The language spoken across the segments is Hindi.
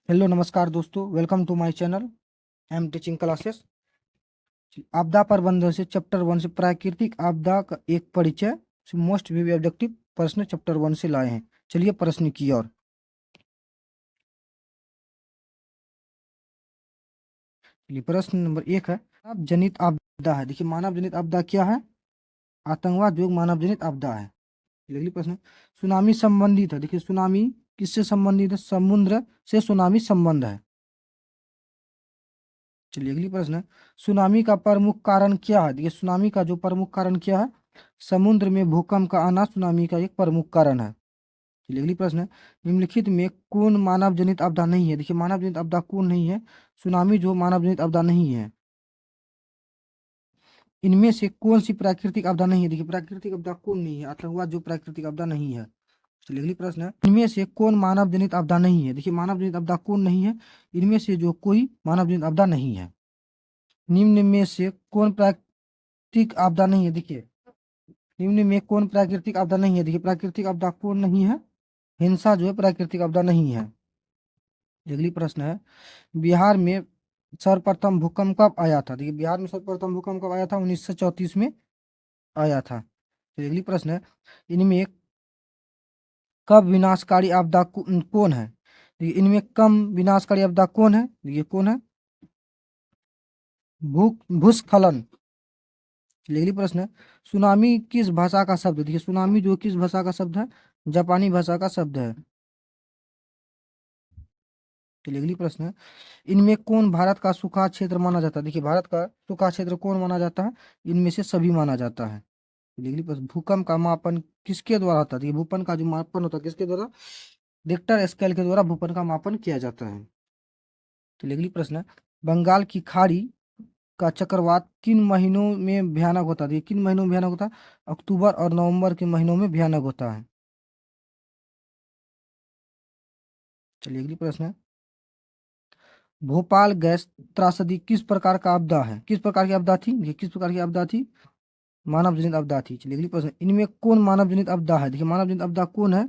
हेलो नमस्कार दोस्तों, welcome to my channel. I am teaching classes. आपदा प्रबंधन से चैप्टर 1 से प्राकृतिक आपदा का एक परिचय से मोस्ट वीवी ऑब्जेक्टिव प्रश्न चैप्टर 1 से लाए हैं। चलिए प्रश्न की ओर। चलिए प्रश्न नंबर 1 है, मानव जनित आपदा है। देखिए मानव जनित आपदा क्या है? आतंकवाद जो मानव जनित आपदा है। अगली प्रश्न, सुनामी संबंधित है। देखिए सुनामी किससे संबंधित है? समुद्र से सुनामी संबंध है। चलिए अगली प्रश्न है, सुनामी का प्रमुख कारण क्या है? देखिए सुनामी का जो प्रमुख कारण क्या है? समुद्र में भूकंप का आना सुनामी का एक प्रमुख कारण है। चलिए अगली प्रश्न है, निम्नलिखित में कौन मानव जनित आपदा नहीं है? देखिए मानव जनित आपदा कौन नहीं है? सुनामी जो मानव जनित आपदा नहीं है। इनमें से कौन सी प्राकृतिक आपदा नहीं है? देखिए प्राकृतिक आपदा कौन नहीं है? आतंकवाद जो प्राकृतिक आपदा नहीं है। चलिए अगली प्रश्न है, इनमें से कौन मानव जनित आपदा नहीं है? देखिए मानव जनित आपदा कौन नहीं है? इनमें से जो कोई मानव जनित आपदा नहीं है। निम्न में से कौन प्राकृतिक आपदा नहीं है? देखिए निम्न में कौन प्राकृतिक आपदा नहीं है? देखिए प्राकृतिक आपदा कौन नहीं है? हिंसा जो है प्राकृतिक आपदा नहीं है। अगली प्रश्न है, बिहार में सर्वप्रथम भूकंप कब आया था? देखिए बिहार में सर्वप्रथम भूकंप कब आया था? 1934 में आया था। तो अगली प्रश्न है, इनमें कब विनाशकारी आपदा कौन है? देखिए इनमें कम विनाशकारी आपदा कौन है? देखिए कौन है? भूस्खलन। अगली प्रश्न है, सुनामी किस भाषा का शब्द है? देखिए सुनामी जो किस भाषा का शब्द है? जापानी भाषा का शब्द है। चलिए अगली प्रश्न है, इनमें कौन भारत का सूखा क्षेत्र माना जाता है? देखिए भारत का सूखा क्षेत्र कौन माना जाता है? इनमें से सभी माना जाता है। चलिए अगली प्रश्न, भूकंप का मापन किसके द्वारा होता है? देखिए भूकंप का जो मापन होता है किसके द्वारा? रिक्टर स्केल के द्वारा भूकंप का मापन किया जाता है। चलिए अगली प्रश्न है, बंगाल की खाड़ी का चक्रवात किन महीनों में भयानक होता है? देखिए किन महीनों में भयानक होता है? अक्टूबर और नवंबर के महीनों में भयानक होता है। चलिए अगली प्रश्न है, भोपाल गैस त्रासदी किस प्रकार का आपदा है? किस प्रकार की आपदा थी? ये किस प्रकार की आपदा थी? मानव जनित आपदा थी। चलिए अगली प्रश्न, इनमें कौन मानव जनित आपदा है? देखिए मानव जनित आपदा कौन है?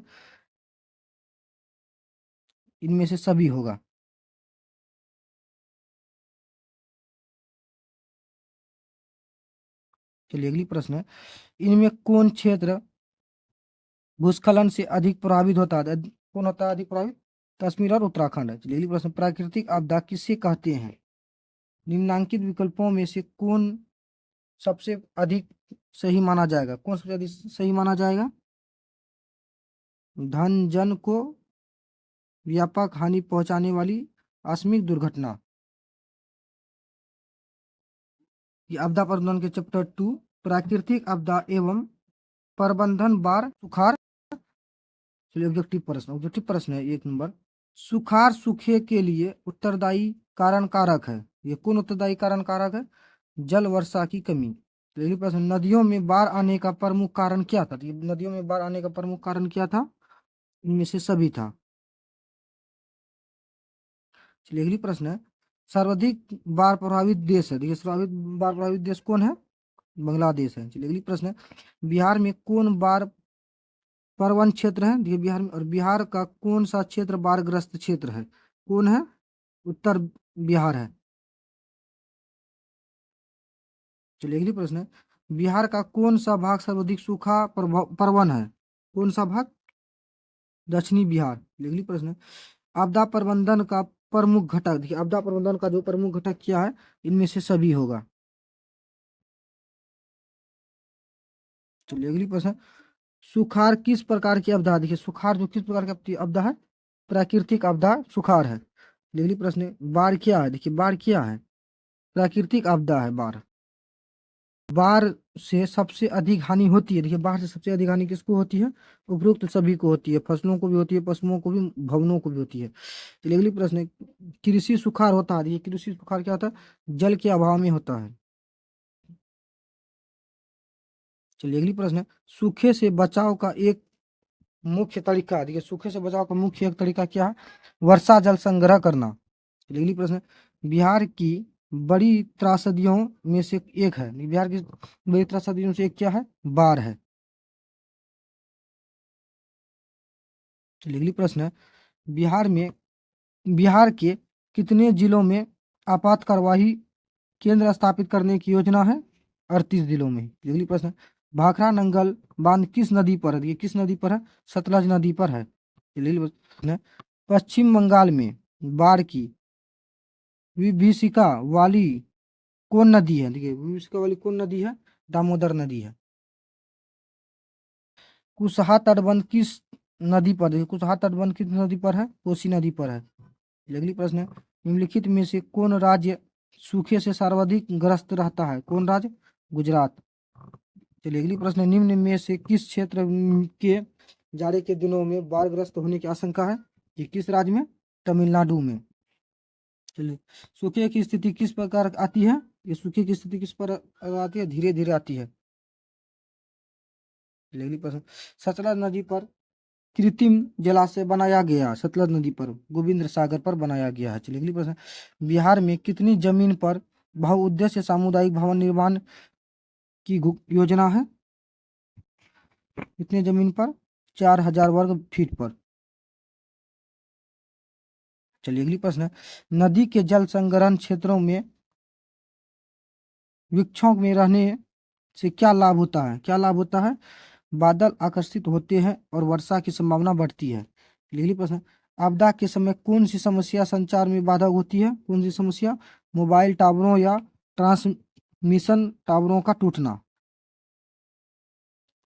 इनमें से सभी होगा। चलिए अगली प्रश्न है, इनमें कौन क्षेत्र भूस्खलन से अधिक प्रभावित होता है? कौन होता है अधिक प्रभावित? कश्मीर और उत्तराखंड है। चलिए अगली प्रश्न, प्राकृतिक आपदा किसे कहते हैं? निम्नलिखित विकल्पों में से कौन सबसे अधिक सही माना जाएगा? कौन सबसे अधिक सही माना जाएगा? धन जन को व्यापक हानि पहुंचाने वाली आकस्मिक दुर्घटना। ये आपदा प्रबंधन के चैप्टर 2 प्राकृतिक आपदा एवं प्रबंधन बार सुखाड़। चलिए ऑब्जेक्टिव प्रश्न है 1 नंबर, सुखाड़ सूखे के लिए उत्तरदायी कारण कारक है। ये कौन उत्तरदायी कारण कारक है? जल वर्षा की कमी। तो अगली प्रश्न, नदियों में बाढ़ आने का प्रमुख कारण क्या था? तो ये नदियों में बाढ़ आने का प्रमुख कारण क्या था? इनमें से सभी था। चलिए अगली प्रश्न है, सर्वाधिक बाढ़ प्रभावित देश है। देखिए सर्वाधिक बाढ़ प्रभावित देश कौन है? बांग्लादेश है। चलिए अगली प्रश्न है, बिहार में कौन बाढ़ प्रवण क्षेत्र है? देखिए बिहार में, और बिहार का कौन सा क्षेत्र बाढ़ग्रस्त क्षेत्र है? कौन है? उत्तर बिहार है। चलिए अगली प्रश्न है, बिहार का कौन सा भाग सर्वाधिक सूखा प्रवण है? कौन सा भाग? दक्षिणी बिहार। चलिए अगली प्रश्न है, आपदा प्रबंधन का प्रमुख घटक। देखिए आपदा प्रबंधन का जो प्रमुख घटक क्या है? इनमें से सभी होगा। चलिए अगली प्रश्न, सुखाड़ किस प्रकार की आपदा है? देखिए सुखाड़ जो किस प्रकार की आपदा है? प्राकृतिक आपदा सुखाड़ है। अगली प्रश्न है, बाढ़ क्या है? देखिए बाढ़ क्या है? प्राकृतिक आपदा है बाढ़। बाढ़ से सबसे अधिक हानि होती है। देखिए बाढ़ से सबसे अधिक हानि किसको होती है? उपरोक्त सभी को होती है, फसलों को भी होती है, पशुओं को भी, भवनों को भी होती है। चलिए अगली प्रश्न है, कृषि सुखाड़ होता है। देखिए कृषि सुखाड़ क्या होता है? जल के अभाव में होता है। चलिए अगली प्रश्न है, सूखे से बचाव का एक मुख्य तरीका। देखिए सूखे से बचाव का मुख्य एक तरीका क्या है? वर्षा जल संग्रह करना। चलिए अगली प्रश्न है, बिहार की बड़ी त्रासदियों में से एक है। बिहार की बड़ी त्रासदियों से एक क्या है? बाढ़ है। चलिए अगली प्रश्न है, बिहार में बिहार के कितने जिलों में आपात कार्यवाही केंद्र स्थापित करने की योजना है? 38 जिलों में। अगली प्रश्न है, भाखड़ा नंगल बांध किस नदी पर है? ये किस नदी पर है? सतलज नदी पर है। अगली प्रश्न है, पश्चिम बंगाल में बाढ़ की विभीषिका वाली कौन नदी है? देखिए, विभीषिका वाली कौन नदी है? दामोदर नदी है। कुशहा तटबंध किस नदी पर? देखिए, कुशहा तटबंध किस नदी पर है? कोसी नदी पर है। अगली प्रश्न है, निम्नलिखित में से कौन राज्य सूखे से सर्वाधिक ग्रस्त रहता है? कौन राज्य? गुजरात। चलिए अगली प्रश्न है, निम्न में से किस क्षेत्र के जाड़े के दिनों में बाढ़ग्रस्त होने की आशंका है? ये किस राज्य में? तमिलनाडु में। चलिए, सूखे की स्थिति किस प्रकार आती है? ये सूखे की स्थिति किस पर आती है? धीरे धीरे आती है। चलिए अगली प्रश्न, सतलज नदी पर कृत्रिम जलाशय बनाया गया। सतलज नदी पर गोविंद सागर पर बनाया गया है। चलिए अगली प्रश्न, बिहार में कितनी जमीन पर बहुउद्देश्य सामुदायिक भवन निर्माण की योजना है? कितनी जमीन पर? 4000 वर्ग फीट पर। चलिए अगली प्रश्न है, नदी के जल संग्रहण क्षेत्रों में वृक्षों में रहने से क्या लाभ होता है? क्या लाभ होता है? बादल आकर्षित होते हैं और वर्षा की संभावना बढ़ती है। अगली प्रश्न, आपदा के समय कौन सी समस्या संचार में बाधा होती है? कौन सी समस्या? मोबाइल टावरों या ट्रांसमिशन टावरों का टूटना।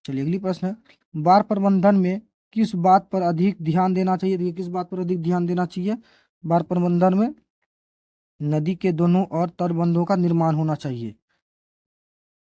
चलिए अगली प्रश्न है, बाढ़ प्रबंधन में किस बात पर अधिक ध्यान देना चाहिए? देखिए, किस बात पर अधिक ध्यान देना चाहिए बाढ़ प्रबंधन में? नदी के दोनों ओर तटबंधों का निर्माण होना चाहिए।